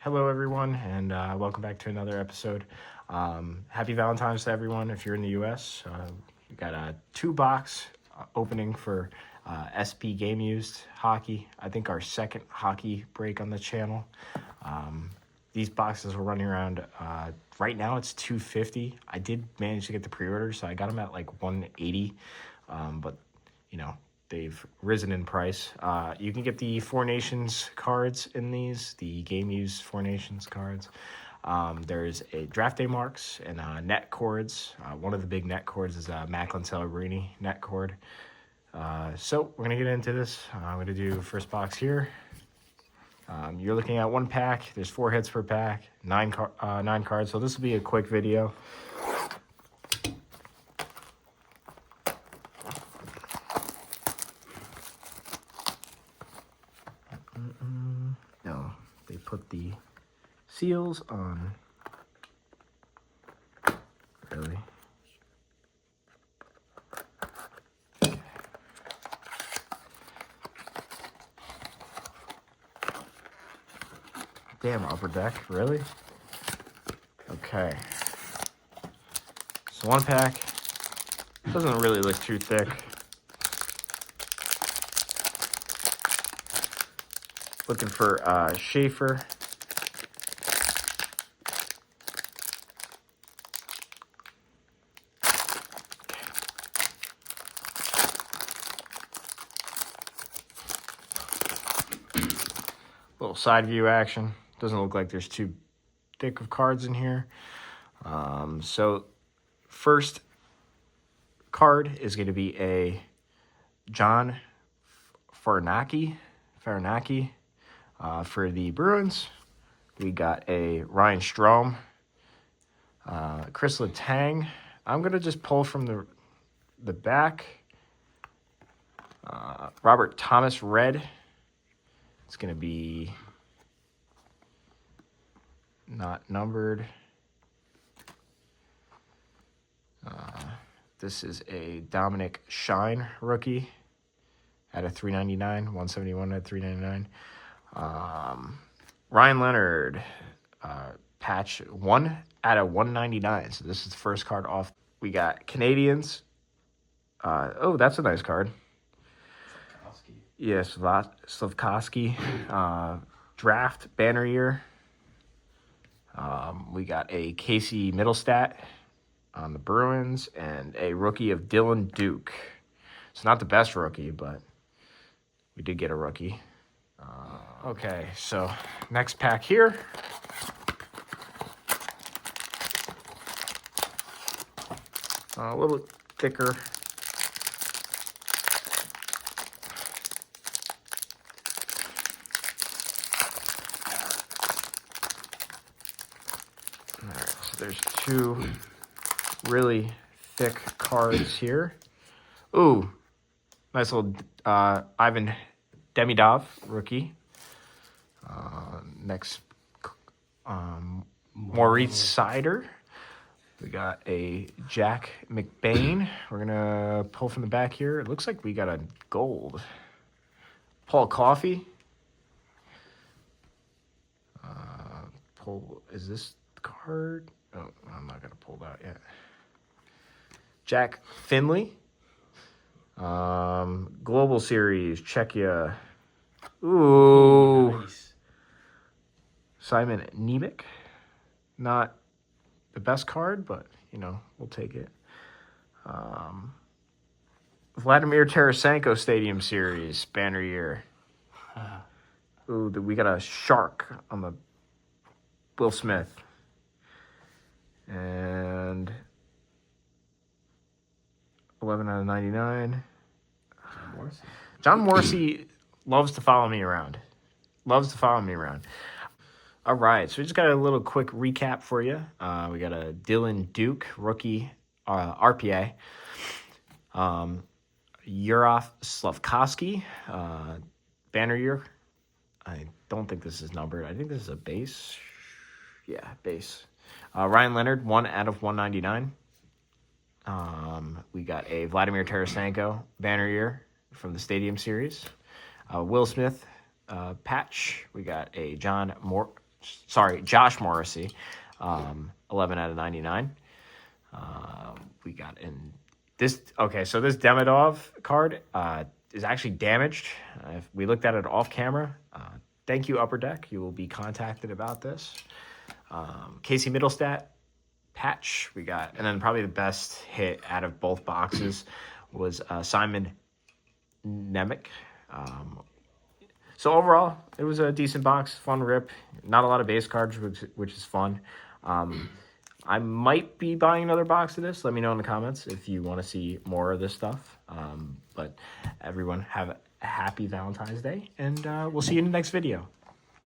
Hello, everyone, and welcome back to another episode. Happy Valentine's to everyone if you're in the U.S. We got a two-box opening for SP Game Used Hockey. I think our second hockey break on the channel. These boxes are running around, right now it's $250. I did manage to get the pre-order, so I got them at like $180, but you know, they've risen in price. You can get the Four Nations cards in these, the game used Four Nations cards. There's a draft day marks and net cords. One of the big net cords is a Macklin Celebrini net cord. So we're going to get into this. I'm going to do first box here. You're looking at one pack. There's 4 hits per pack, 9 cards. So this will be a quick video. No, they put the seals on. Really? Damn, Upper Deck, really? Okay. So one pack. Doesn't really look too thick. Looking for Schaefer. Little side view action. Doesn't look like there's too thick of cards in here. So first card is going to be a John Farnacki. For the Bruins. We got a Ryan Strome, Chris Letang. I'm going to just pull from the back. Robert Thomas Red. It's going to be not numbered. This is a Dominic Shine rookie at a $3.99, 171 at $3.99. Ryan Leonard, patch 1 out of 199. So this is the first card off. We got Canadians. Oh, that's a nice card. Yes, Slavkovsky. Draft banner year. We got a Casey Middlestat on the Bruins and a rookie of Dylan Duke. It's not the best rookie, but we did get a rookie. Okay, so next pack here. A little thicker. All right, so there's 2 really thick cards here. Ooh, nice little Ivan Demidov rookie. Next, Maurice Sider. We got a Jack McBain. We're going to pull from the back here. It looks like we got a gold. Paul Coffey. Is this the card? Oh, I'm not going to pull that yet. Jack Finley. Global Series, Czechia. Ooh. Nice. Simon Nemec. Not the best card, but, you know, we'll take it. Vladimir Tarasenko Stadium Series, banner year. Ooh, we got a shark on the Will Smith. And 11 out of 99. John Morrissey loves to follow me around. All right, so we just got a little quick recap for you. We got a Dylan Duke rookie RPA. Yurov Slavkovsky banner year. I don't think this is numbered. I think this is a base. Yeah, base. Ryan Leonard, 1 out of 199. We got a Vladimir Tarasenko banner year from the Stadium Series. Will Smith patch. We got a John sorry, Josh Morrissey, 11 out of 99. We got in this. Okay, so this Demidov card is actually damaged. If we looked at it off camera, thank you, Upper Deck. You will be contacted about this. Casey Middlestat patch we got, and then probably the best hit out of both boxes was Simon Nemec. So overall, it was a decent box, fun rip. Not a lot of base cards, which is fun. I might be buying another box of this. Let me know in the comments if you want to see more of this stuff. But everyone have a happy Valentine's Day, and we'll see you in the next video.